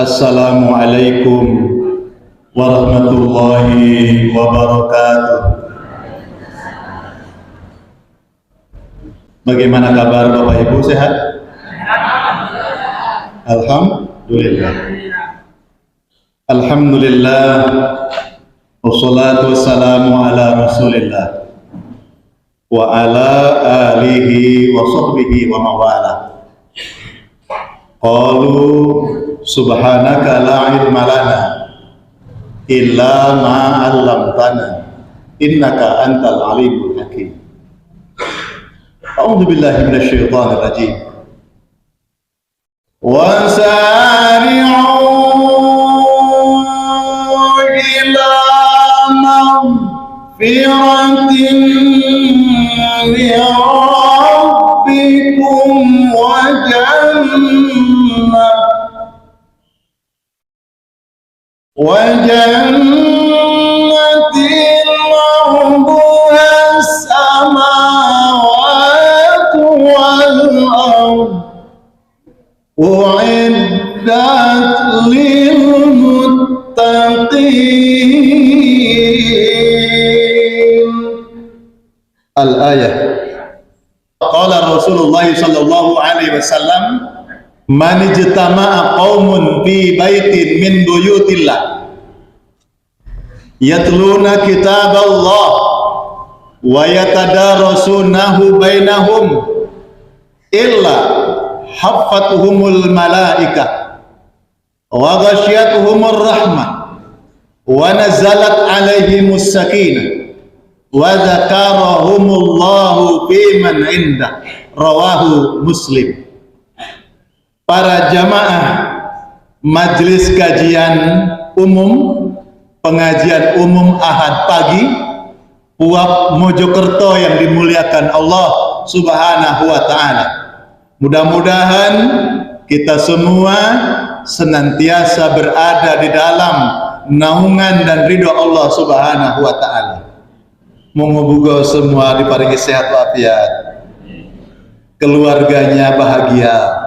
Assalamualaikum warahmatullahi wabarakatuh. Bagaimana kabar Bapak Ibu, sehat? Alhamdulillah. Alhamdulillah. Wassalatu wassalamu ala Rasulillah wa ala alihi wa sahbihi wa mawala. Qalu subhanaka la ilma lana illa ma 'allamtana innaka antal alimul hakim. A'udzu billahi minasyaitonir rajim. Wasari'u ila magfiratin min rabbikum wa jannatin arduha as-samawati wal ard u'iddat lil muttaqin. Al-ayah. Qala Rasulullah sallallahu alaihi wasallam, man ijtama'a qaumun fi baitin min buyutillah yatluna kitaballah wa yatadarasunahu bainahum illa haffatuhumul malaikah wa ghasyiyatuhumur rahmah wa nazalat alaihimus sakinah wa dzakarahumullahu fi man indah. Rawahu Muslim. Para jamaah majelis kajian umum, pengajian umum Ahad pagi Puap Mojokerto yang dimuliakan Allah Subhanahu wa ta'ala. Mudah-mudahan kita semua senantiasa berada di dalam naungan dan ridho Allah Subhanahu wa ta'ala. Moga-moga semua diparingi sehat walafiat, keluarganya bahagia,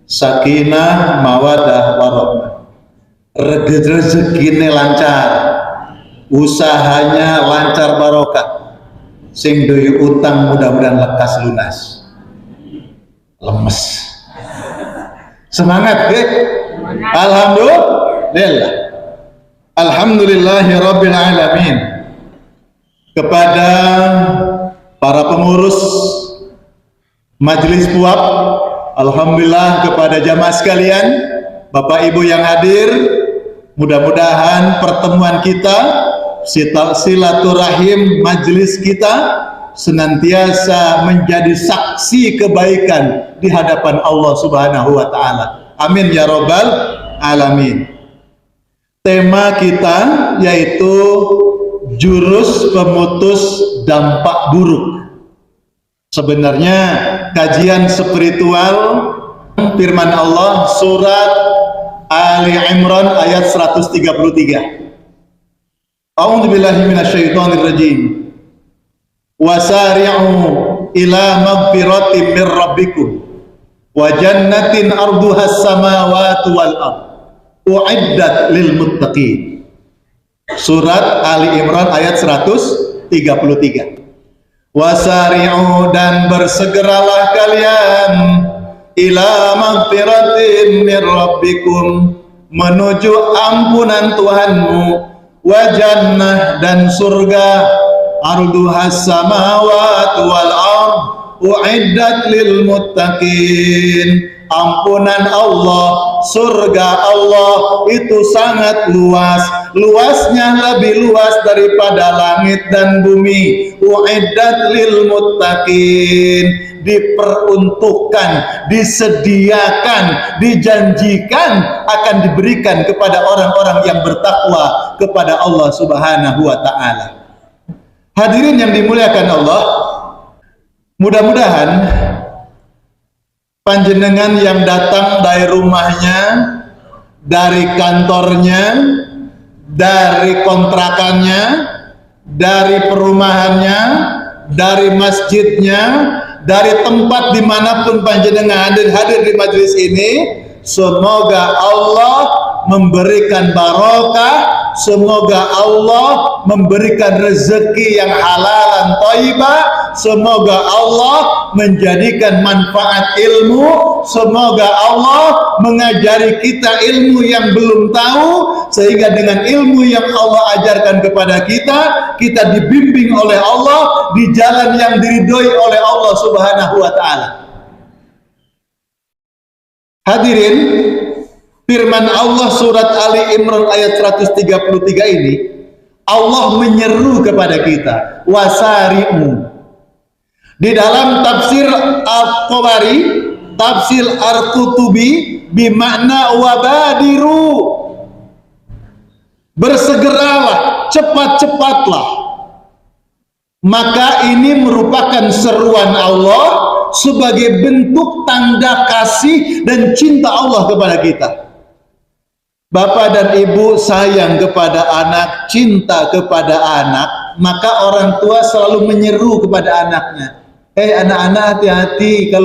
sakinah, mawadah, warahmah, rezekinya lancar, usahanya lancar barokah, sing duwe utang mudah-mudahan lekas lunas. Lemes. Semangat, deh. Alhamdulillah. Alhamdulillahi rabbil alamin. Kepada para pengurus Majelis Puap, alhamdulillah, kepada jamaah sekalian, Bapak Ibu yang hadir, mudah-mudahan pertemuan kita, silaturahim majelis kita senantiasa menjadi saksi kebaikan di hadapan Allah Subhanahu wa ta'ala. Amin ya rabbal alamin. Tema kita yaitu jurus pemutus dampak buruk. Sebenarnya kajian spiritual firman Allah surat Ali Imran ayat 133. A'udzu billahi minasyaitonir rajim. Wasari'u ila magfiratin mir rabbikum wa jannatin arduhas samawati wal ard u'iddat lil muttaqin. Surat Ali Imran ayat 133. Wasari'u, dan bersegeralah kalian, ila magfiratin mir rabbikum, menuju ampunan Tuhanmu, wa jannah, dan surga, arduhas samawati wal ard u'iddat lil muttaqin. Ampunan Allah, surga Allah itu sangat luas, luasnya lebih luas daripada langit dan bumi. U'iddat lil muttaqin, diperuntukkan, disediakan, dijanjikan akan diberikan kepada orang-orang yang bertakwa kepada Allah Subhanahu wa ta'ala. Hadirin yang dimuliakan Allah, mudah-mudahan panjenengan yang datang dari rumahnya, dari kantornya, dari kontrakannya, dari perumahannya, dari masjidnya, dari tempat dimanapun panjenengan hadir di majelis ini, semoga Allah memberikan barokah, semoga Allah memberikan rezeki yang halalan thayyibah, semoga Allah menjadikan manfaat ilmu, semoga Allah mengajari kita ilmu yang belum tahu, sehingga dengan ilmu yang Allah ajarkan kepada kita, kita dibimbing oleh Allah di jalan yang diridhoi oleh Allah Subhanahu wa taala. Hadirin, firman Allah surat Ali Imran ayat 133 ini, Allah menyeru kepada kita, wasari'u. Di dalam tafsir Al-Tabari, tafsir Al-Qutubi, bimakna wabadiru, bersegeralah, cepat-cepatlah. Maka ini merupakan seruan Allah sebagai bentuk tanda kasih dan cinta Allah kepada kita. Bapak dan ibu sayang kepada anak, cinta kepada anak, maka orang tua selalu menyeru kepada anaknya, anak-anak, hati-hati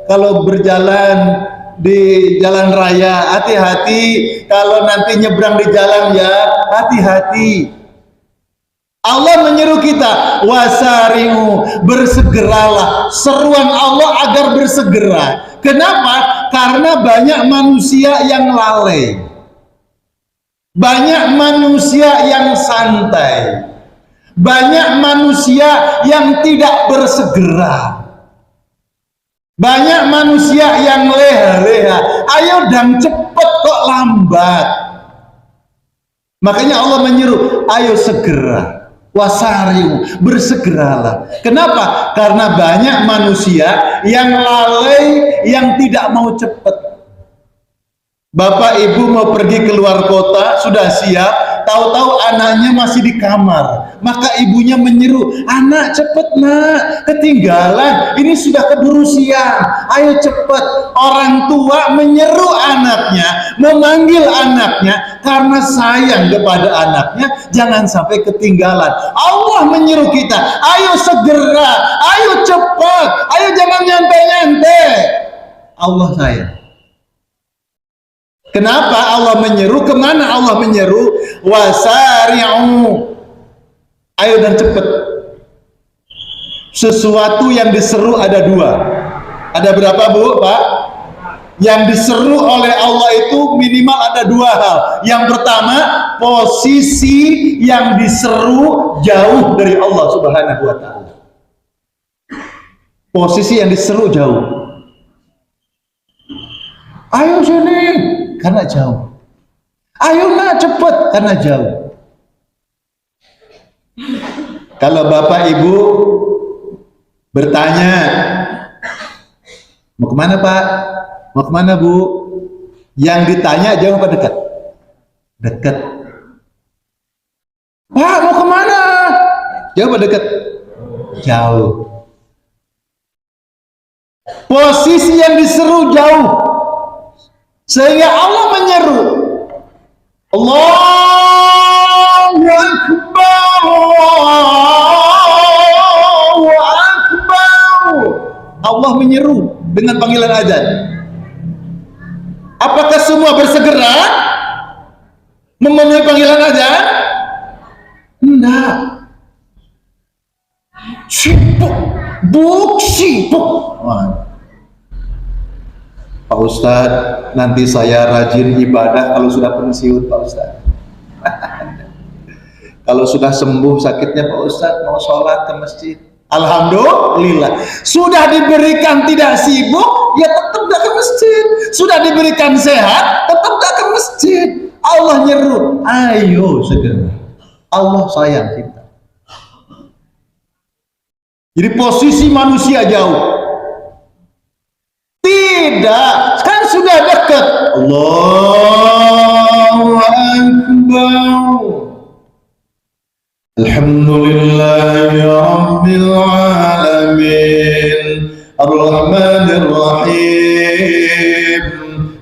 kalau berjalan di jalan raya, hati-hati kalau nanti nyebrang di jalan, ya hati-hati. Allah menyeru kita, wasari'u, bersegeralah. Seruan Allah agar bersegera. Kenapa? Karena banyak manusia yang lalai, banyak manusia yang santai, banyak manusia yang tidak bersegera, banyak manusia yang leha-leha. Ayo dang cepet kok lambat. Makanya Allah menyeru, ayo segera. Wasari'u, bersegeralah. Kenapa? Karena banyak manusia yang lalai, yang tidak mau cepat. Bapak ibu mau pergi keluar kota, sudah siap, tahu-tahu anaknya masih di kamar, maka ibunya menyeru, anak cepet nak, ketinggalan, ini sudah keburu siang, ayo cepet. Orang tua menyeru anaknya, memanggil anaknya karena sayang kepada anaknya, jangan sampai ketinggalan. Allah menyeru kita, ayo segera, ayo cepat, ayo jangan nyantai-nyantai. Allah sayang. Kenapa Allah menyeru? Kemana Allah menyeru? Wasari'u, ayo dan cepat. Sesuatu yang diseru ada dua. Ada berapa bu, pak? Yang diseru oleh Allah itu minimal ada dua hal. Yang pertama, posisi yang diseru jauh dari Allah Subhanahu wa ta'ala. Posisi yang diseru jauh. Ayo sini, karena jauh. Ayo nak cepet, karena jauh. Kalau bapak ibu bertanya, mau kemana pak? Mau kemana bu? Yang ditanya jauh apa dekat? Dekat. Pak mau kemana? Jauh apa dekat? Jauh. Posisi yang diseru jauh, sehingga Allah menyeru, Allahu Akbar, Allahu Akbar. Allah menyeru dengan panggilan azan. Apakah semua bersegera memenuhi panggilan azan? Enggak. Sibuk, sibuk. Pak Ustadz, nanti saya rajin ibadah kalau sudah pensiun, Pak Ustadz. Kalau sudah sembuh sakitnya, Pak Ustadz, mau sholat ke masjid. Alhamdulillah, sudah diberikan tidak sibuk, ya tetap tidak ke masjid. Sudah diberikan sehat, tetap tidak ke masjid. Allah nyeru, ayo segera. Allah sayang kita. Jadi posisi manusia jauh. Tidak, kan sudah dekat. Allahu Akbar. Alhamdulillahi Rabbil Alamin, Ar-Rahmanir Rahim,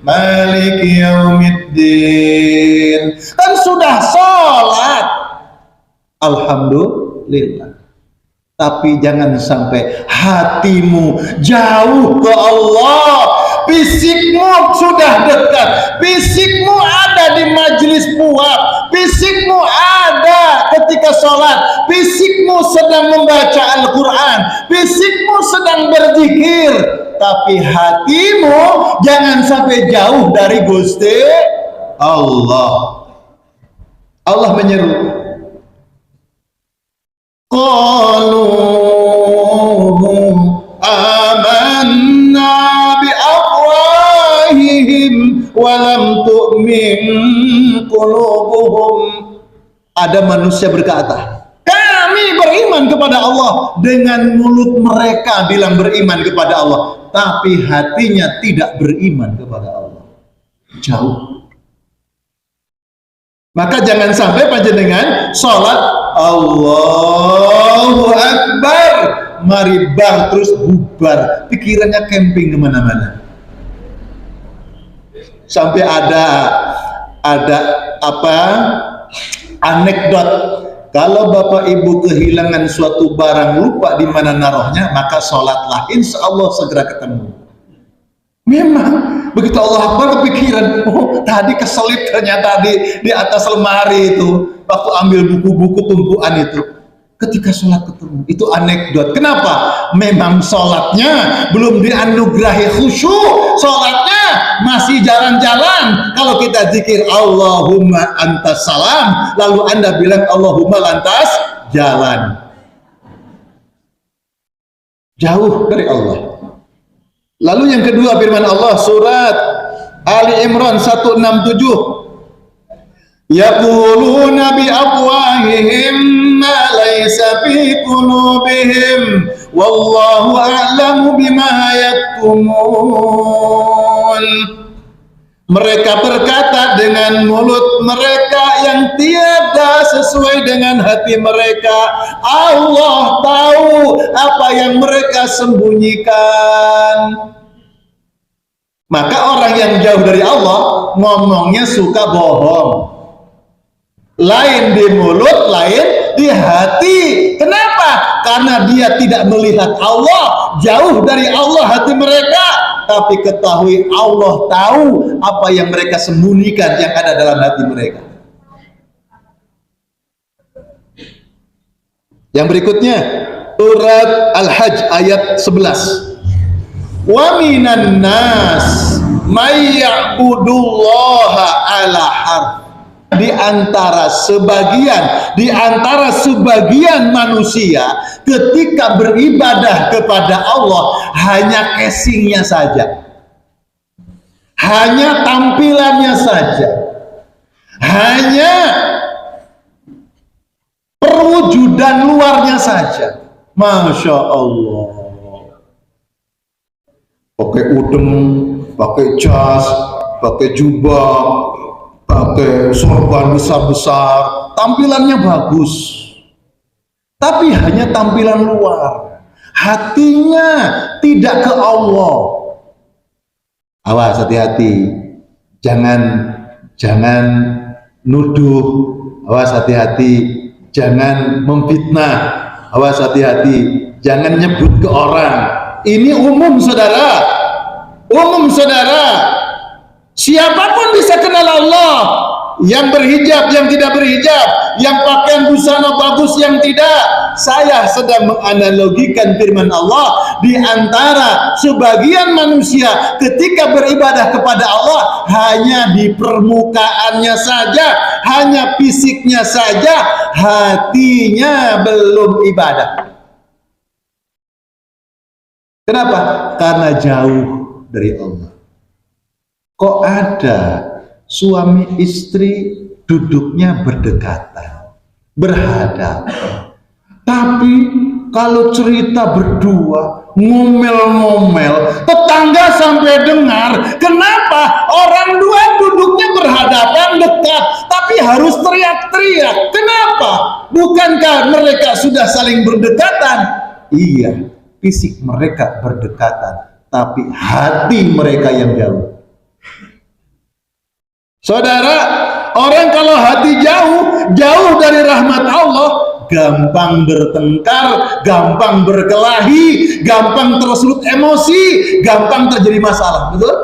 Maliki Yaumiddin. Kan sudah sholat. Alhamdulillah. Tapi jangan sampai hatimu jauh ke Allah. Fisikmu sudah dekat, fisikmu ada sedang membaca Al-Quran, fisikmu sedang berzikir, tapi hatimu jangan sampai jauh dari Gusti Allah. Allah menyeru, qalu amanna bi afwahihim wa lam tu'min qulubuhum. Ada manusia berkata, kami beriman kepada Allah, dengan mulut mereka bilang beriman kepada Allah, tapi hatinya tidak beriman kepada Allah. Jauh. Maka jangan sampai panjenengan sholat Allahu Akbar, mari bar terus bubar, pikirannya camping kemana-mana. Sampai ada apa anekdot, kalau bapak ibu kehilangan suatu barang, lupa di mana naruhnya, maka sholatlah, insya Allah segera ketemu. Memang begitu Allah Akbar kepikiran, oh tadi keselip ternyata di atas lemari itu, waktu ambil buku-buku tumpuan itu, ketika sholat ketemu. Itu anekdot. Kenapa? Memang sholatnya belum dianugerahi khusyuk, sholatnya masih jalan-jalan. Kalau kita zikir Allahumma antas salam, lalu anda bilang Allahumma lantas jalan, jauh dari Allah. Lalu yang kedua, firman Allah surat Ali Imran 167, yaquluna bi afwahihim ma laysa fi qulubihim wallahu a'lamu bima yaktumun. Mereka berkata dengan mulut mereka yang tiada sesuai dengan hati mereka. Allah tahu apa yang mereka sembunyikan. Maka orang yang jauh dari Allah ngomongnya suka bohong, lain di mulut, lain di hati. Kenapa? Karena dia tidak melihat Allah, jauh dari Allah hati mereka. Tapi ketahui Allah tahu apa yang mereka sembunyikan, yang ada dalam hati mereka. Yang berikutnya surat Al-Hajj ayat 11. Wa minan nas may ya'budullaha ala harf. Di antara sebagian manusia ketika beribadah kepada Allah hanya casingnya saja, hanya tampilannya saja, hanya perwujudan luarnya saja. Masya Allah, pakai udeng, pakai jas, pakai jubah, pakai sorban besar-besar, tampilannya bagus, tapi hanya tampilan luar, hatinya tidak ke Allah. Awas, hati-hati, jangan nuduh, awas hati-hati, jangan memfitnah, awas hati-hati, jangan nyebut ke orang. Ini umum saudara, umum saudara. Siapapun bisa kenal Allah, yang berhijab, yang tidak berhijab, yang pakaian busana bagus, yang tidak. Saya sedang menganalogikan firman Allah, di antara sebagian manusia ketika beribadah kepada Allah hanya di permukaannya saja, hanya fisiknya saja, hatinya belum ibadah. Kenapa? Karena jauh dari Allah. Kok ada suami istri duduknya berdekatan, berhadapan, tapi kalau cerita berdua, ngomel-ngomel, tetangga sampai dengar. Kenapa? Orang dua duduknya berhadapan dekat, tapi harus teriak-teriak. Kenapa? Bukankah mereka sudah saling berdekatan? Iya, fisik mereka berdekatan, tapi hati mereka yang jauh. Saudara, orang kalau hati jauh dari rahmat Allah, gampang bertengkar, gampang berkelahi, gampang tersulut emosi, gampang terjadi masalah, betul?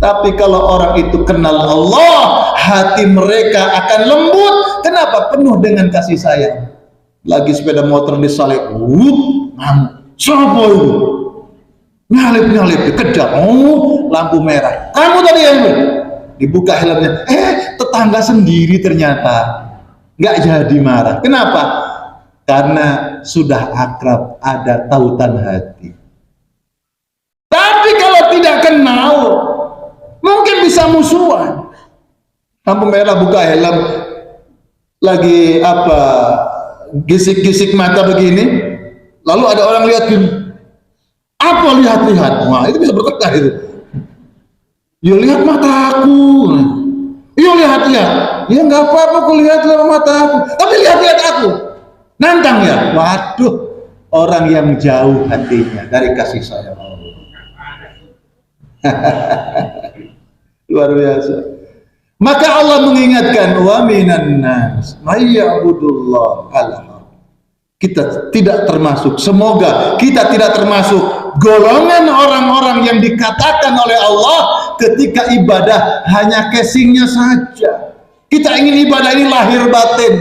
Tapi kalau orang itu kenal Allah, hati mereka akan lembut. Kenapa? Penuh dengan kasih sayang. Lagi sepeda motor disalip, ngamuk. Siapa itu? Nyalip, kejar. Oh, lampu merah. Kamu tadi yang dibuka helmnya. Tetangga sendiri ternyata. Nggak jadi marah. Kenapa? Karena sudah akrab, ada tautan hati. Tapi kalau tidak kenal, mungkin bisa musuhan. Lampu merah, buka helm, lagi gisik-gisik mata begini, lalu ada orang lihat gini, apa lihat-lihat? Wah, itu bisa berkata itu. Ya lihat mataku. Ya lihat-lihat. Ya nggak apa-apa aku lihat mataku. Tapi lihat-lihat aku. Nantang ya. Waduh, orang yang jauh hatinya dari kasih sayang Allah. Luar biasa. Maka Allah mengingatkan, wa minan nas may ya'budullah ala. Kita tidak termasuk, semoga kita tidak termasuk golongan orang-orang yang dikatakan oleh Allah ketika ibadah hanya casingnya saja. Kita ingin ibadah ini lahir batin,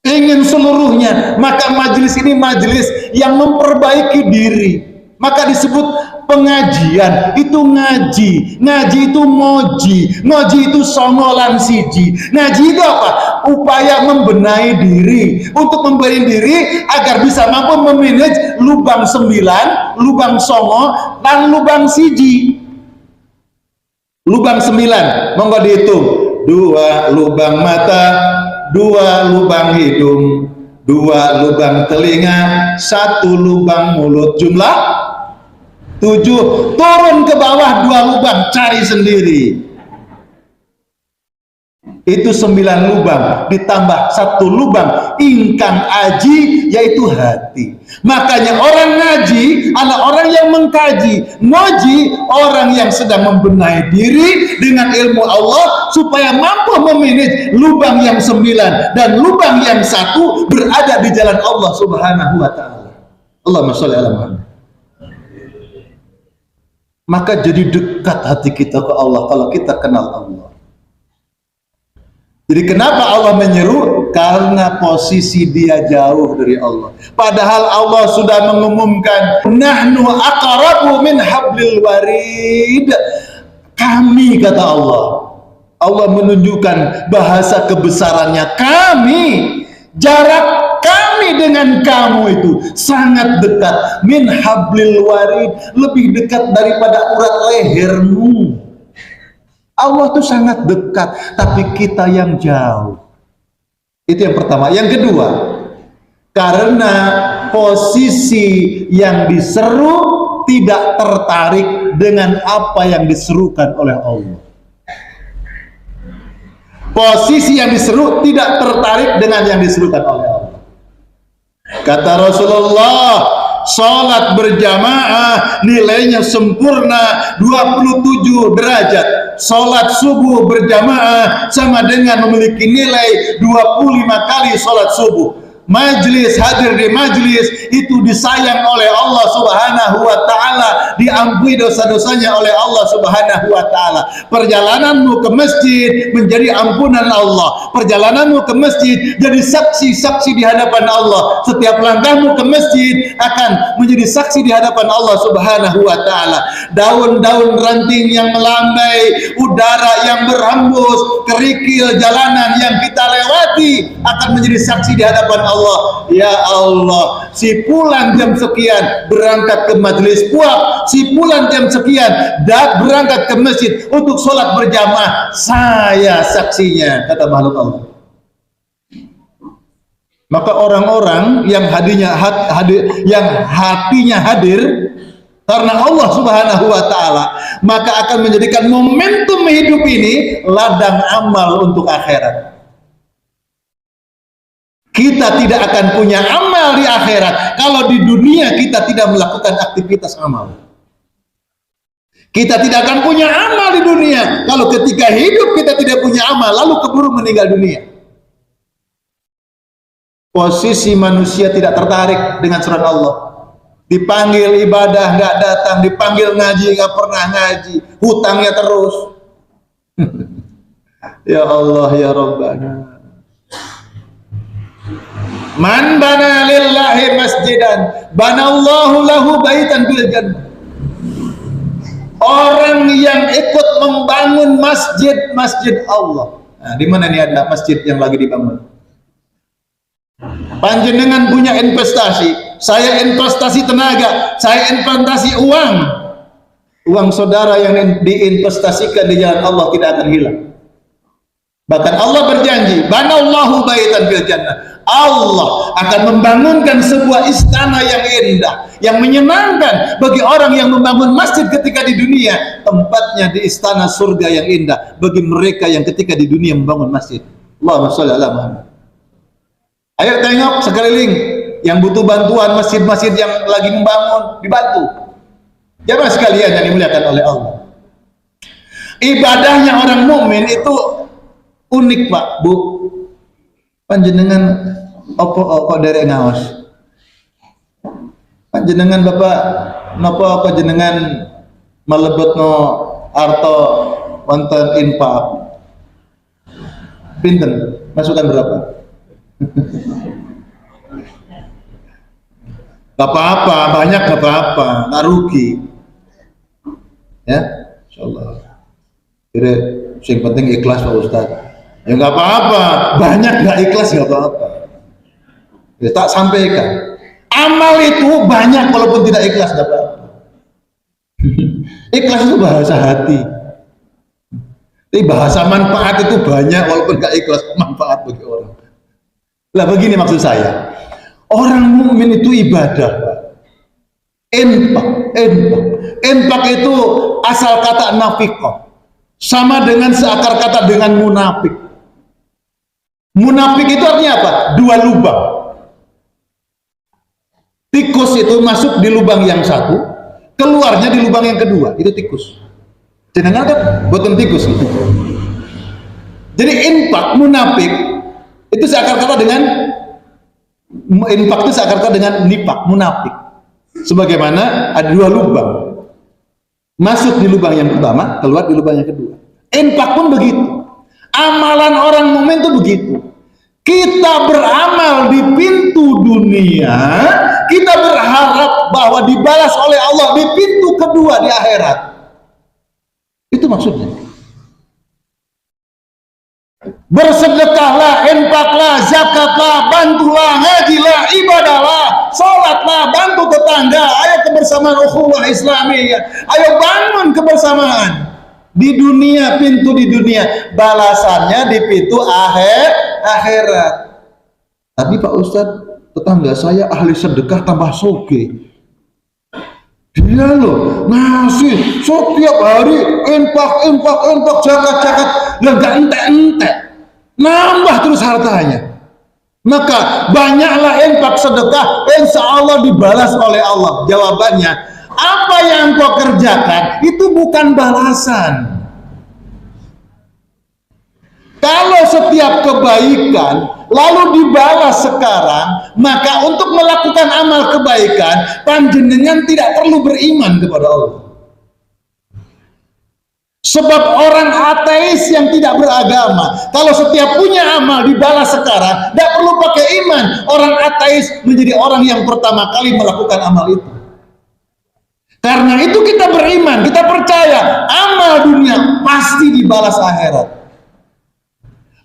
ingin seluruhnya. Maka majelis ini majelis yang memperbaiki diri. Maka disebut pengajian itu ngaji itu ngoji itu songolan siji. Ngaji itu apa? Upaya membenahi diri, untuk membenahi diri agar bisa mampu memanage lubang 9, lubang songo, dan lubang siji. Lubang 9, monggo dihitung. 2 lubang mata, 2 lubang hidung, 2 lubang telinga, 1 lubang mulut. Jumlah 7. Turun ke bawah 2 lubang, cari sendiri. Itu 9 lubang ditambah 1 lubang ingkang aji, yaitu hati. Makanya orang ngaji adalah orang yang mengkaji. Ngoji orang yang sedang membenahi diri dengan ilmu Allah supaya mampu memanage lubang yang 9 dan lubang yang 1 berada di jalan Allah Subhanahu wa taala. Allahumma sholli ala Muhammad. Maka jadi dekat hati kita ke Allah kalau kita kenal Allah. Jadi kenapa Allah menyeru? Karena posisi dia jauh dari Allah. Padahal Allah sudah mengumumkan, nahnu aqrabu min hablil warid. Kami, kata Allah. Allah menunjukkan bahasa kebesarannya. Kami, jarak kami dengan kamu itu sangat dekat. Min hablil warid, lebih dekat daripada urat lehermu. Allah itu sangat dekat, tapi kita yang jauh. Itu yang pertama. Yang kedua, karena posisi yang diseru tidak tertarik dengan apa yang diserukan oleh Allah. Posisi yang diseru tidak tertarik dengan yang diserukan oleh Allah. Kata Rasulullah, sholat berjamaah nilainya sempurna 27 derajat. Sholat subuh berjamaah sama dengan memiliki nilai 25 kali sholat subuh. Majlis, hadir di majlis itu disayang oleh Allah Subhanahu wa taala, diampuni dosa-dosanya oleh Allah Subhanahu wa taala. Perjalananmu ke masjid menjadi ampunan Allah. Perjalananmu ke masjid jadi saksi-saksi di hadapan Allah. Setiap langkahmu ke masjid akan menjadi saksi di hadapan Allah Subhanahu wa taala. Daun-daun ranting yang melambai, udara yang berhembus, kerikil jalanan yang kita lewati akan menjadi saksi di hadapan Allah. Ya Allah, si pulang jam sekian berangkat ke majelis puak, si pulang jam sekian berangkat ke masjid untuk sholat berjamaah, saya saksinya, kata makhluk Allah. Maka orang-orang yang hatinya hadir karena Allah Subhanahu wa taala, maka akan menjadikan momentum hidup ini ladang amal untuk akhirat. Kita tidak akan punya amal di akhirat kalau di dunia kita tidak melakukan aktivitas amal. Kita tidak akan punya amal di dunia kalau ketika hidup kita tidak punya amal, lalu keburu meninggal dunia. Posisi manusia tidak tertarik dengan surat Allah. Dipanggil ibadah nggak datang, dipanggil ngaji nggak pernah ngaji, hutangnya terus. Ya Allah ya Rabbana. Man bana lillahi masjidan, banallahu lahu baitan fil jannah. Orang yang ikut membangun masjid Allah. Nah, di mana nih ada masjid yang lagi dibangun? Panjenengan punya investasi, saya investasi tenaga, saya investasi uang. Uang saudara yang diinvestasikan di jalan Allah tidak akan hilang. Bahkan Allah berjanji, banallahu baitan fil jannah. Allah akan membangunkan sebuah istana yang indah, yang menyenangkan bagi orang yang membangun masjid ketika di dunia. Tempatnya di istana surga yang indah bagi mereka yang ketika di dunia membangun masjid. Allahumma sholli ala Muhammad. Ayo tengok sekeliling yang butuh bantuan, masjid-masjid yang lagi membangun, dibantu. Jamaah sekalian yang dimuliakan oleh Allah. Ibadahnya orang mukmin itu unik, Pak, Bu. Panjenengan opo derek ngaos. Panjenengan Bapak napa apa jenengan malebetno arto wonten infak. Pinten? Masukan berapa? Gak apa-apa, banyak gak apa-apa, gak rugi. Ya, insyaallah. Jadi yang penting ikhlas Pak Ustaz. Ya nggak apa-apa, banyak nggak ikhlas nggak apa-apa. Ya, tak sampaikan. Amal itu banyak walaupun tidak ikhlas nggak apa-apa. Ikhlas itu bahasa hati. Tapi bahasa manfaat itu banyak walaupun nggak ikhlas, manfaat bagi orang. Lah begini maksud saya, orang mukmin itu ibadah, Pak. Infak itu asal kata nafiqah, sama dengan seakar kata dengan munafik. Munafik itu artinya apa? Dua lubang. Tikus itu masuk di lubang yang satu, keluarnya di lubang yang kedua. Itu tikus. Jenengan ada boten tikus gitu. Jadi infak munafik itu seakar kata dengan infak itu seakar kata dengan nifak, munafik. Sebagaimana ada dua lubang. Masuk di lubang yang pertama, keluar di lubang yang kedua. Infak pun begitu. Amalan orang mukmin itu begitu. Kita beramal di pintu dunia, kita berharap bahwa dibalas oleh Allah di pintu kedua di akhirat. Itu maksudnya. Bersedekahlah, infaklah, zakatlah, bantulah, ngajilah, ibadahlah, sholatlah, bantu tetangga. Ayo kebersamaan ukhuwah Islamiyah. Ayo bangun kebersamaan. Di dunia, pintu di dunia, balasannya di pintu akhirat. Tapi Pak Ustadz, tetangga saya ahli sedekah tambah soge. Dia loh ngasih setiap hari infak, zakat, nggak entek, nambah terus hartanya. Maka banyaklah infak sedekah, insya Allah dibalas oleh Allah. Jawabannya, apa yang kau kerjakan itu bukan balasan. Kalau setiap kebaikan lalu dibalas sekarang, maka untuk melakukan amal kebaikan panjenengan tidak perlu beriman kepada Allah. Sebab orang ateis yang tidak beragama, kalau setiap punya amal dibalas sekarang, tidak perlu pakai iman. Orang ateis menjadi orang yang pertama kali melakukan amal itu. Karena itu kita beriman, kita percaya amal dunia pasti dibalas akhirat.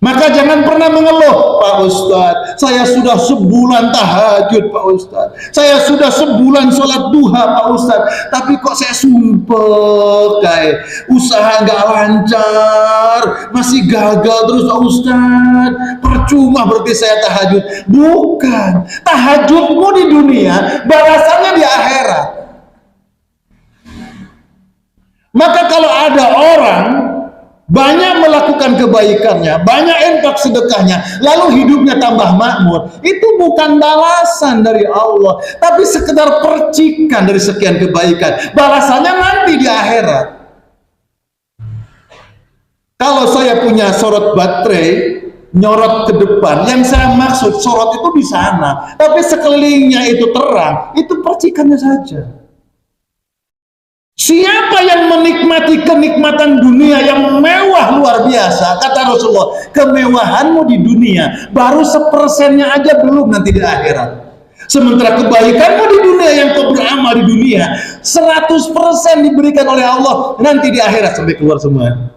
Maka jangan pernah mengeluh, Pak Ustadz, saya sudah sebulan tahajud, Pak Ustadz, saya sudah sebulan sholat duha, Pak Ustadz, tapi kok saya sumpah kayak usaha nggak lancar, masih gagal terus, Pak Ustadz, percuma berarti saya tahajud. Bukan, tahajudmu di dunia, balasannya di akhirat. Maka kalau ada orang banyak melakukan kebaikannya, banyak infak sedekahnya, lalu hidupnya tambah makmur, itu bukan balasan dari Allah, tapi sekedar percikan dari sekian kebaikan. Balasannya nanti di akhirat. Kalau saya punya sorot baterai, nyorot ke depan, yang saya maksud sorot itu di sana, tapi sekelilingnya itu terang, itu percikannya saja. Siapa yang menikmati kenikmatan dunia yang mewah luar luar biasa. Kata Rasulullah, kemewahanmu di dunia baru 1% aja belum nanti di akhirat. Sementara kebaikanmu di dunia yang kau beramal di dunia 100% diberikan oleh Allah nanti di akhirat sampai keluar semua.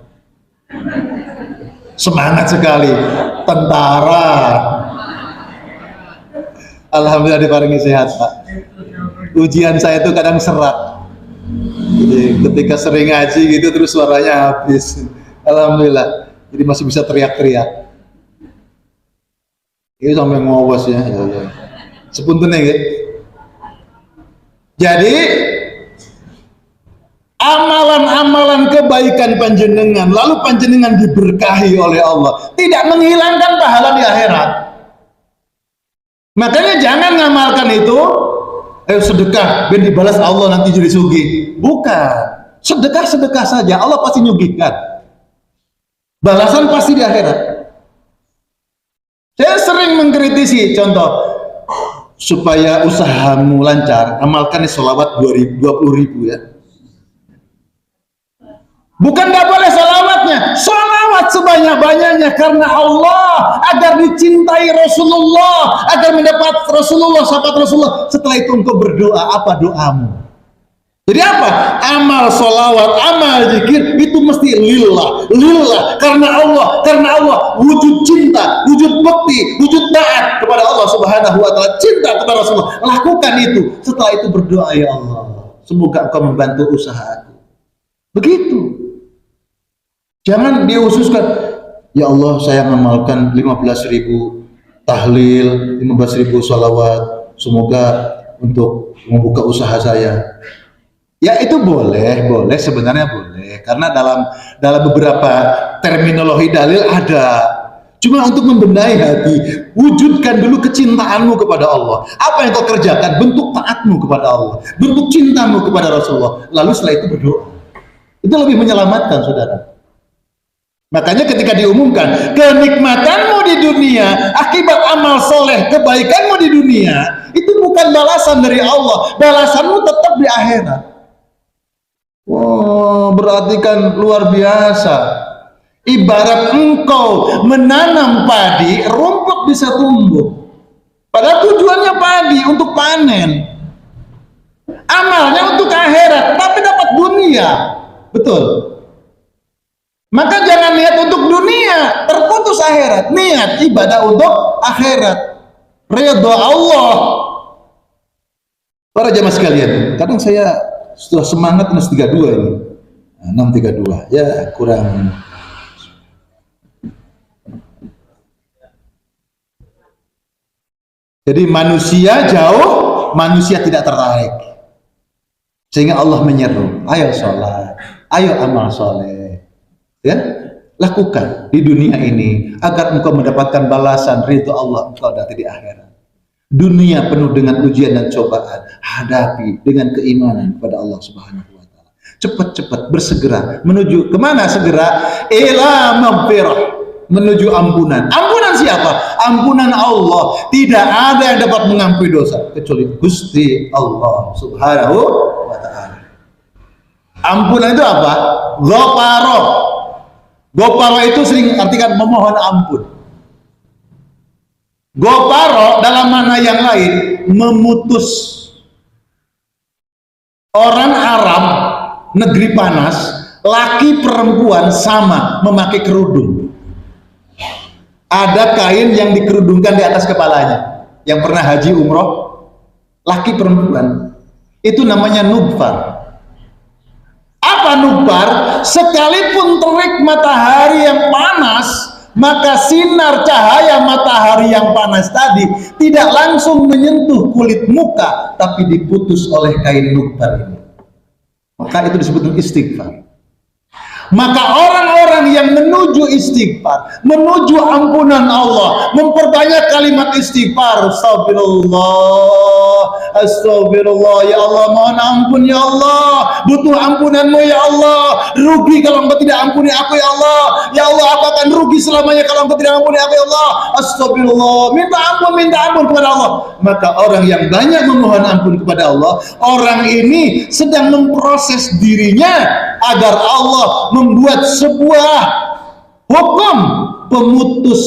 Semangat sekali tentara. Alhamdulillah diparingi sehat, Pak. Ujian saya itu kadang serak. Jadi ketika sering ngaji gitu terus suaranya habis. Alhamdulillah. Jadi masih bisa teriak-teriak. Ini sampai ngowos ya. Sepuntennya gitu. Jadi amalan-amalan kebaikan panjenengan lalu panjenengan diberkahi oleh Allah tidak menghilangkan pahala di akhirat. Makanya jangan ngamalkan itu sedekah biar dibalas Allah nanti jadi sugih. Bukan. Sedekah saja Allah pasti nyugihkan. Balasan pasti di akhirat. Saya sering mengkritisi contoh supaya usahamu lancar, amalkan sholawat 20.000 ya. Bukan gak boleh sholawatnya, sholawat sebanyak-banyaknya karena Allah, agar dicintai Rasulullah, agar mendapat Rasulullah, sahabat Rasulullah. Setelah itu engkau berdoa, apa doamu? Jadi apa? Amal sholawat, amal zikir itu mesti lillah, karena Allah, wujud cinta, wujud bakti, wujud taat kepada Allah Subhanahu wa taala, cinta kepada Rasulullah. Lakukan itu. Setelah itu berdoa, ya Allah, semoga engkau membantu usahaku. Begitu. Jangan diususkan, ya Allah saya mengamalkan 15.000 tahlil, 15.000 sholawat, semoga untuk membuka usaha saya. Ya itu boleh sebenarnya boleh, karena dalam beberapa terminologi dalil ada. Cuma untuk membenahi hati, wujudkan dulu kecintaanmu kepada Allah. Apa yang kau kerjakan, bentuk taatmu kepada Allah, bentuk cintamu kepada Rasulullah. Lalu setelah itu berdoa. Itu lebih menyelamatkan, saudara. Makanya ketika diumumkan kenikmatanmu di dunia akibat amal soleh, kebaikanmu di dunia, itu bukan balasan dari Allah, balasanmu tetap di akhirat. Wow, berarti kan luar biasa. Ibarat engkau menanam padi, rumput bisa tumbuh. Padahal tujuannya padi untuk panen. Amalnya untuk akhirat, tapi dapat dunia. Betul. Maka jangan niat untuk dunia, terputus akhirat. Niat ibadah untuk akhirat. Ridha Allah. Para jamaah sekalian, kadang saya setelah semangat 632 ini. 632. Ya, kurang. Jadi manusia jauh, manusia tidak tertarik. Sehingga Allah menyeru, ayo sholat, ayo amal soleh. Ya, lakukan di dunia ini agar engkau mendapatkan balasan ridho Allah engkau nanti di akhirat. Dunia penuh dengan ujian dan cobaan, hadapi dengan keimanan kepada Allah Subhanahu wa taala. Cepat-cepat bersegera menuju kemana segera? Ila maghfirah, menuju ampunan. Ampunan siapa? Ampunan Allah. Tidak ada yang dapat mengampuni dosa kecuali Gusti Allah Subhanahu wa taala. Ampunan itu apa? Ghafara. Ghafara itu sering artikan memohon ampun. Ghafara dalam makna yang lain memutus. Orang Arab negeri panas, laki perempuan sama memakai kerudung. Ada kain yang dikerudungkan di atas kepalanya. Yang pernah haji umroh, laki perempuan, itu namanya nubfar. Apa nubfar? Sekalipun terik matahari yang panas, maka sinar cahaya matahari yang panas tadi tidak langsung menyentuh kulit muka, tapi diputus oleh kain nubfar ini. Maka itu disebut istighfar. Maka orang-orang yang menuju istighfar, menuju ampunan Allah, memperbanyak kalimat istighfar. Astagfirullah, astagfirullah, ya Allah mohon ampun ya Allah, butuh ampunanmu ya Allah, rugi kalau engkau tidak ampuni aku ya Allah, ya Allah aku akan rugi selamanya kalau engkau tidak ampuni aku ya Allah. Astagfirullah, minta ampun kepada Allah. Maka orang yang banyak memohon ampun kepada Allah, orang ini sedang memproses dirinya agar Allah membuat sebuah Hukum pemutus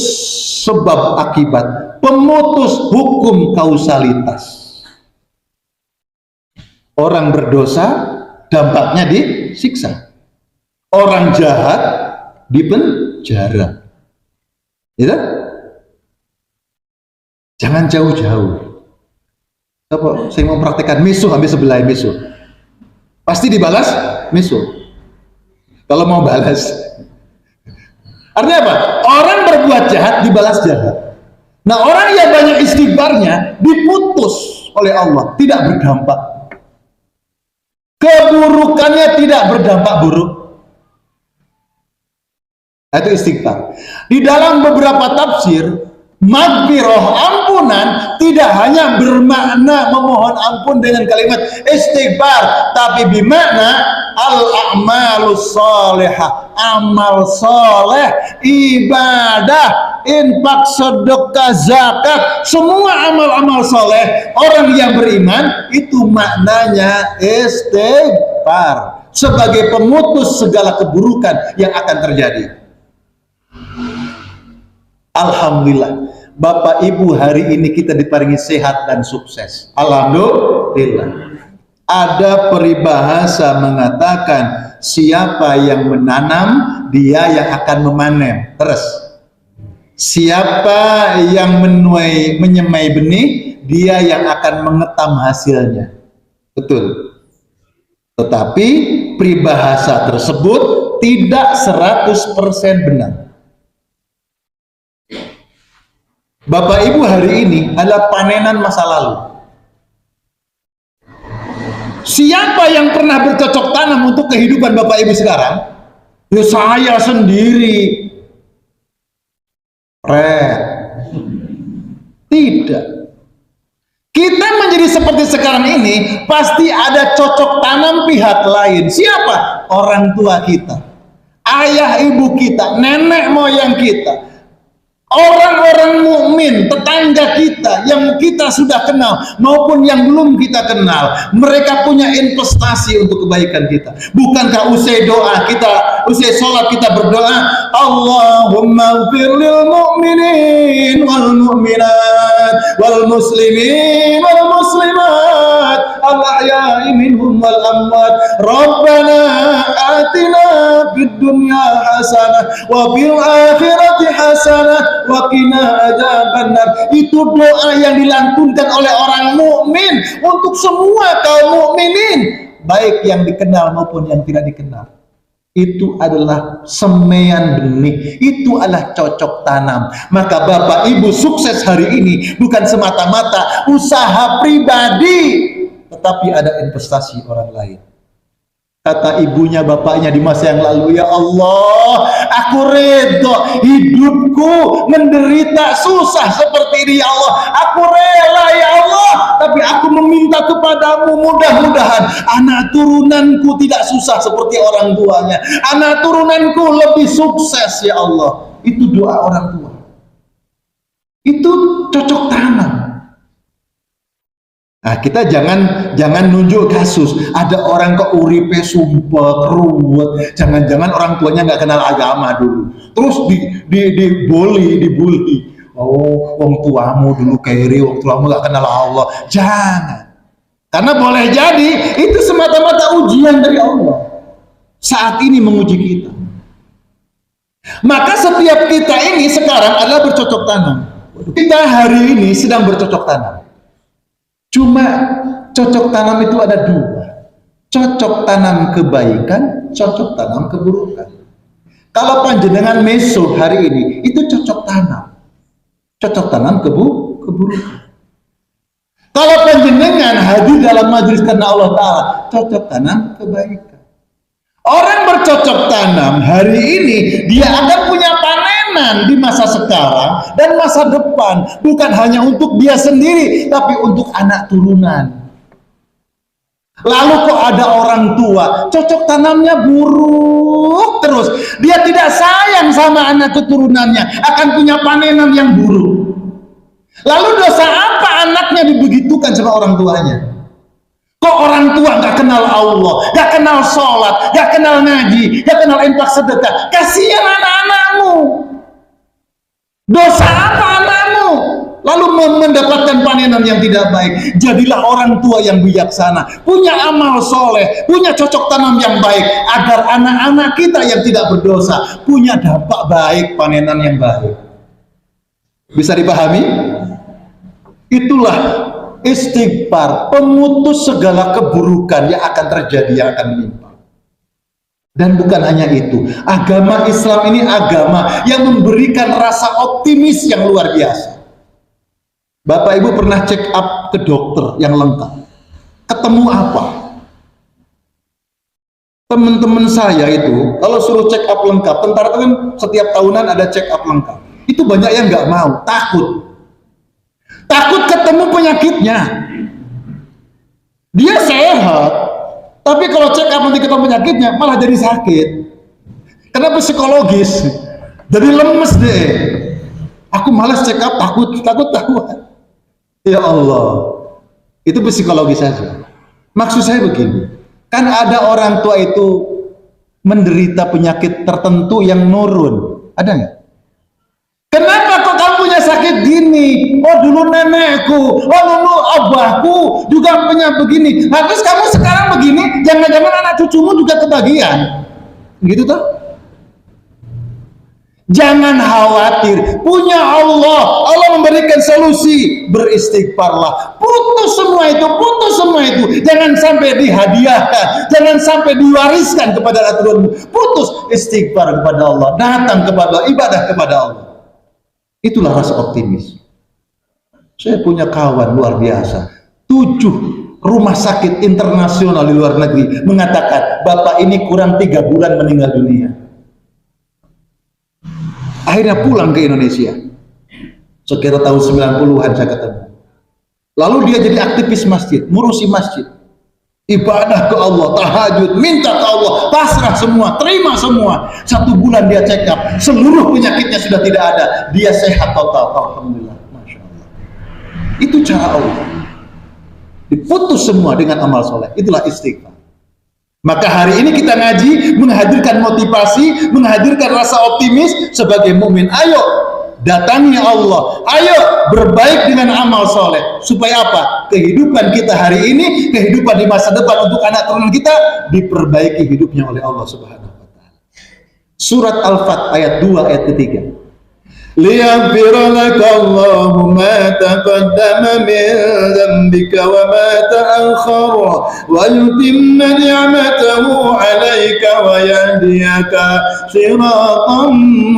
sebab akibat, pemutus hukum kausalitas. Orang berdosa dampaknya disiksa, orang jahat dipenjara. Gitu? Jangan jauh-jauh. Saya mau praktekkan misuh ambil sebelah misuh. Pasti dibalas misuh. Kalau mau balas. Artinya apa? Orang berbuat jahat dibalas jahat. Nah, orang yang banyak istighfarnya diputus oleh Allah, tidak berdampak. Keburukannya tidak berdampak buruk. Itu istighfar. Di dalam beberapa tafsir, maghfirah, ampunan, tidak hanya bermakna memohon ampun dengan kalimat istighfar, tapi bermakna al-a'malus sholihah, amal soleh, ibadah, infak, sedekah, zakat, semua amal-amal soleh orang yang beriman itu maknanya istighfar sebagai pemutus segala keburukan yang akan terjadi. Alhamdulillah, Bapak Ibu, hari ini kita diparingi sehat dan sukses. Alhamdulillah. Ada peribahasa mengatakan siapa yang menanam, dia yang akan memanen. Terus, siapa yang menyemai benih, dia yang akan mengetam hasilnya. Betul. Tetapi peribahasa tersebut tidak 100% benar. Bapak Ibu, hari ini adalah panenan masa lalu. Siapa yang pernah bercocok tanam untuk kehidupan Bapak Ibu sekarang? Ya saya sendiri. Tidak. Kita menjadi seperti sekarang ini pasti ada cocok tanam pihak lain. Siapa? Orang tua kita, ayah ibu kita, nenek moyang kita, orang-orang mukmin, tetangga kita yang kita sudah kenal maupun yang belum kita kenal. Mereka punya investasi untuk kebaikan kita. Bukankah usai doa kita, usai sholat kita berdoa, Allahumma ighfir lil mu'minin wal mu'minat wal muslimin wal muslimat al-ahya'i minhum wal amwat, Rabbana atina fid dunya hasanah wa fil akhirati hasanah wa qina adzabannar. Itu doa yang dilantunkan oleh orang mukmin untuk semua kaum mukminin, baik yang dikenal maupun yang tidak dikenal. Itu adalah semaian benih, itu adalah cocok tanam. Maka Bapak Ibu sukses hari ini bukan semata-mata usaha pribadi, tetapi ada investasi orang lain. Kata ibunya bapaknya di masa yang lalu, ya Allah, aku redha hidupku menderita susah seperti ini ya Allah, aku rela ya Allah, tapi aku meminta kepadamu mudah-mudahan anak turunanku tidak susah seperti orang tuanya, anak turunanku lebih sukses ya Allah. Itu doa orang tua, itu cocok tanam. Nah, kita jangan nunjuk kasus. Ada orang kok uripe sumpah keruwet, jangan-jangan orang tuanya nggak kenal agama dulu, terus dibully. Oh, wong tuamu dulu kiri, wong tuamu nggak kenal Allah. Jangan, karena boleh jadi itu semata-mata ujian dari Allah saat ini menguji kita. Maka setiap kita ini sekarang adalah bercocok tanam. Kita hari ini sedang bercocok tanam. Cuma cocok tanam itu ada dua, cocok tanam kebaikan, cocok tanam keburukan. Kalau panjenengan meso hari ini itu cocok tanam keburukan. Kalau panjenengan hadir dalam majelis karena Allah Ta'ala, cocok tanam kebaikan. Orang bercocok tanam hari ini dia akan punya panenan di masa sekarang dan masa depan, bukan hanya untuk dia sendiri tapi untuk anak turunan. Lalu kok ada orang tua cocok tanamnya buruk terus, dia tidak sayang sama anak keturunannya, akan punya panenan yang buruk. Lalu dosa apa anaknya dibegitukan sama orang tuanya? Kok orang tua gak kenal Allah, gak kenal sholat, gak kenal ngaji, gak kenal infak sedekah? Kasihan anak-anakmu. Dosa apa anakmu? Lalu mendapatkan panenan yang tidak baik. Jadilah orang tua yang bijaksana, punya amal soleh, punya cocok tanam yang baik, agar anak-anak kita yang tidak berdosa punya dampak baik, panenan yang baik. Bisa dipahami? Itulah istighfar, pemutus segala keburukan yang akan terjadi, yang akan menimpa. Dan bukan hanya itu, agama Islam ini agama yang memberikan rasa optimis yang luar biasa. Bapak Ibu pernah check up ke dokter yang lengkap, ketemu apa? Teman-teman saya itu kalau suruh check up lengkap, tentara kan setiap tahunan ada check up lengkap, itu banyak yang nggak mau, takut ketemu penyakitnya. Dia sehat, tapi kalau check up nanti ketemu penyakitnya malah jadi sakit. Kenapa? Psikologis, jadi lemes deh. Aku malas check up, takut tahu. Ya Allah, itu psikologis saja. Maksud saya begini, kan ada orang tua itu menderita penyakit tertentu yang nurun, ada nggak? Kenapa kok kamu punya sakit gini? Oh dulu nenekku, oh dulu abahku juga punya begini. Nah, terus kamu sekarang begini, jangan-jangan anak cucumu juga kebagian, gitu toh? Jangan khawatir, punya Allah. Allah memberikan solusi. Beristighfarlah. Putus semua itu. Jangan sampai dihadiahkan, jangan sampai diwariskan kepada anak turunmu. Putus, istighfar kepada Allah, datang kepada Allah, ibadah kepada Allah. Itulah rasa optimis. Saya punya kawan luar biasa, 7 rumah sakit internasional di luar negeri mengatakan, Bapak ini kurang 3 bulan meninggal dunia. Akhirnya pulang ke Indonesia. Sekira tahun 90-an saya ketemu. Lalu dia jadi aktivis masjid, ngurusi masjid. Ibadah ke Allah, tahajud, minta ke Allah, pasrah semua, terima semua. 1 bulan dia check up, seluruh penyakitnya sudah tidak ada. Dia sehat total, alhamdulillah, masya Allah. Itu cara Allah. Diputus semua dengan amal soleh. Itulah istighfar. Maka hari ini kita ngaji, menghadirkan motivasi, menghadirkan rasa optimis sebagai mukmin. Ayo datangi Allah, ayo berbaik dengan amal soleh, supaya apa? Kehidupan kita hari ini, kehidupan di masa depan untuk anak turunan kita diperbaiki hidupnya oleh Allah Subhanahu wa Ta'ala. Surat Al-Fat ayat 2 ayat ketiga. ليغفر لك الله ما تقدم من ذنبك وما تأخر ويتم نعمته عليك ويهديك صراطا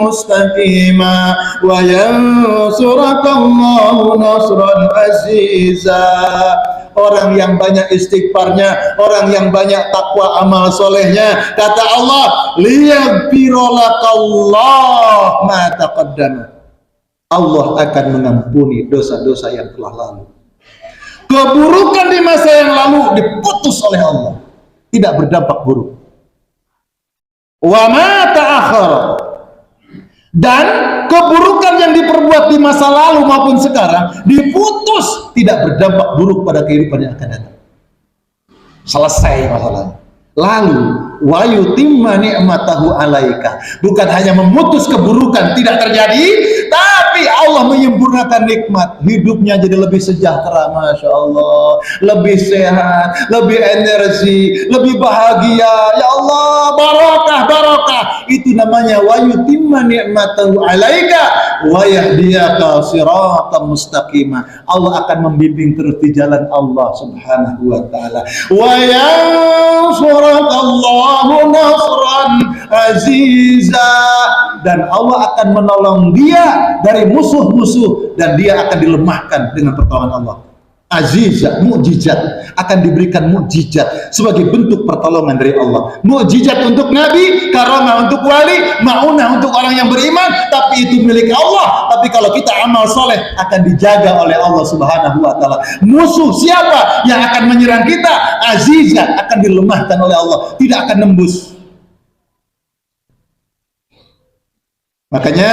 مستقيما وينصرك الله نصرا عزيزا. Orang yang banyak istighfarnya, orang yang banyak takwa amal solehnya, kata Allah, liyaghfiralakallah ma taqaddama. Allah akan mengampuni dosa-dosa yang telah lalu. Keburukan di masa yang lalu diputus oleh Allah, tidak berdampak buruk. Wa ma ta'akhkhara, dan keburukan yang diperbuat di masa lalu maupun sekarang diputus, tidak berdampak buruk pada kehidupan yang akan datang. Selesai masalahnya. Lalu wa yutimma ni'matahu alaika, bukan hanya memutus keburukan tidak terjadi, tapi Allah menyempurnakan nikmat, hidupnya jadi lebih sejahtera, masya Allah, lebih sehat, lebih energi, lebih bahagia. Ya Allah, barokah. Itu namanya wa yutimma ni'matahu alaika wa yahdiyaka siratan mustaqima. Allah akan membimbing terus di jalan Allah Subhanahu wa Ta'ala. Wa Allahu nasran aziza, dan Allah akan menolong dia dari musuh-musuh, dan dia akan dilemahkan dengan pertolongan Allah. Aziza, mukjizat, akan diberikan mukjizat sebagai bentuk pertolongan dari Allah. Mukjizat untuk nabi, karamah untuk wali, maunah untuk orang yang beriman, tapi itu milik Allah. Tapi kalau kita amal soleh akan dijaga oleh Allah Subhanahu wa Ta'ala. Musuh siapa yang akan menyerang kita? Aziza, akan dilemahkan oleh Allah, tidak akan nembus. Makanya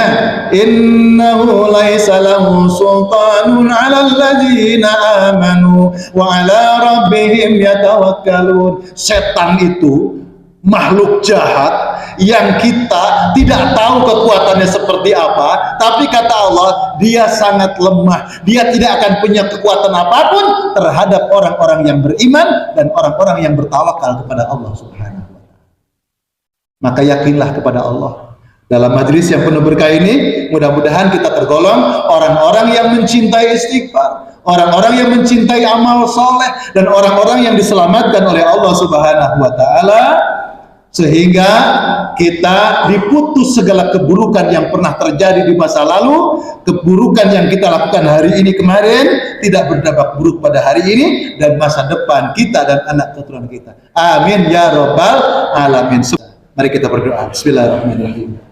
innahu laisa lahu sultanun 'alal ladzina amanu wa 'ala rabbihim yatawakkalun. Setan itu makhluk jahat yang kita tidak tahu kekuatannya seperti apa, tapi kata Allah, dia sangat lemah. Dia tidak akan punya kekuatan apapun terhadap orang-orang yang beriman dan orang-orang yang bertawakal kepada Allah Subhanahu wa Ta'ala. Maka yakinlah kepada Allah. Dalam majelis yang penuh berkah ini, mudah-mudahan kita tergolong orang-orang yang mencintai istighfar, orang-orang yang mencintai amal soleh, dan orang-orang yang diselamatkan oleh Allah Subhanahu wa Ta'ala, sehingga kita diputus segala keburukan yang pernah terjadi di masa lalu. Keburukan yang kita lakukan hari ini kemarin tidak berdampak buruk pada hari ini dan masa depan kita dan anak keturunan kita. Amin ya rabbal alamin. Mari kita berdoa. Bismillahirrahmanirrahim.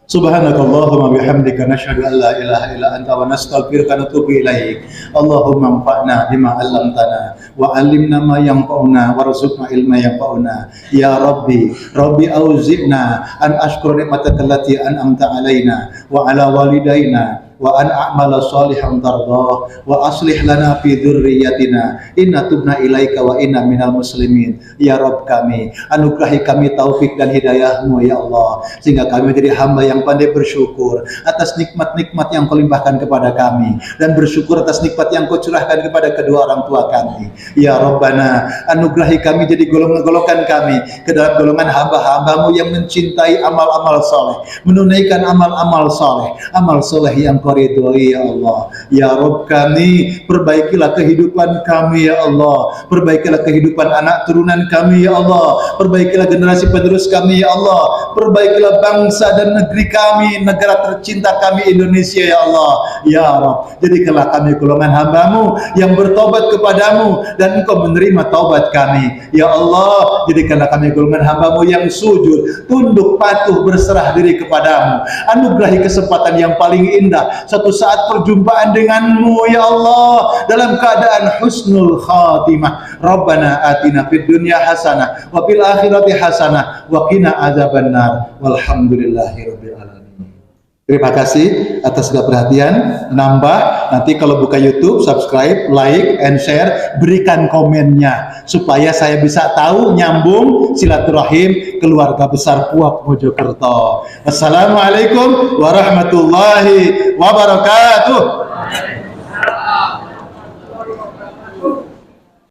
Subhanakallahumma bihamdika nashhadu an la ilaha illa anta wa nastaghfiruka wa natubu ilaik. Allahumma anfa'na bima 'allamtana wa 'allimna ma yanfa'una warzuqna ilma yanfa'una. Ya Rabbi, Rabbi auzi'na an ashkura ni'mataka allati an'amta 'alaina wa 'ala walidayna wa an a'mala shalihan tardah wa aslih lana fi dzurriyyatina inna tubna ilaika wa inna minal muslimin. Ya Rabb kami, anugerahi kami taufik dan hidayah-Mu ya Allah, sehingga kami menjadi hamba yang pandai bersyukur atas nikmat-nikmat yang Kau limpahkan kepada kami, dan bersyukur atas nikmat yang Kau curahkan kepada kedua orang tua kami. Ya Rabbana, anugerahi kami jadi golongan kami ke dalam golongan hamba-hamba-Mu yang mencintai amal-amal soleh, menunaikan amal-amal soleh, amal soleh yang Kau ridhoi ya Allah. Ya Rabb kami, perbaikilah kehidupan kami ya Allah, perbaikilah kehidupan anak turunan kami ya Allah, perbaikilah generasi penerus kami ya Allah, perbaikilah bangsa dan negeri kami, negara tercinta kami Indonesia ya Allah. Ya Rabb, jadikanlah kami golongan hamba-Mu yang bertobat kepadamu dan Engkau menerima taubat kami. Ya Allah, jadikanlah kami golongan hamba-Mu yang sujud, tunduk, patuh, berserah diri kepadamu. Anugerahi kesempatan yang paling indah, satu saat perjumpaan denganmu ya Allah dalam keadaan husnul khatimah. Rabbana atina fid dunya hasanah wa fil akhirati hasanah wa qina adzabannar. Walhamdulillahirabbil alamin. Terima kasih atas segala perhatian. Nambah nanti kalau buka YouTube, subscribe, like, and share, berikan komennya supaya saya bisa tahu nyambung silaturahim keluarga besar Puak Mojokerto. Wassalamualaikum warahmatullahi wabarakatuh.